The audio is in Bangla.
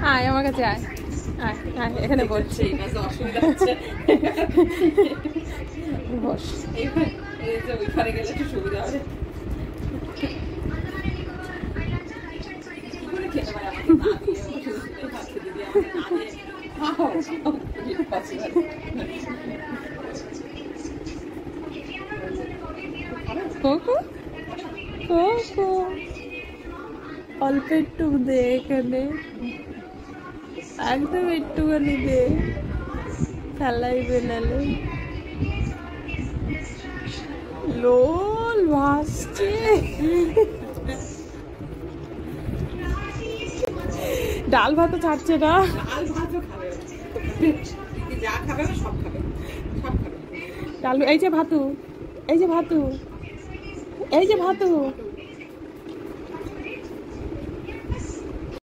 আয় আমার কাছে আয় আয় আয় এখানে বলছি অসুবিধা হচ্ছে বস ওইখানে গেলে একটু সুবিধা হবে খেতে পারে কোকো কোকো অল্প একটু দে এখানে একদম একটুখানি দে ফেলাই বেনালে লোল ভাসছে ডাল ভাত ছাড়ছে না ডাল ভাতও খাবে যা খাবে সব খাবে সব খাবে ডাল এই যে ভাতু এই যে ভাতু এই যে ভাতু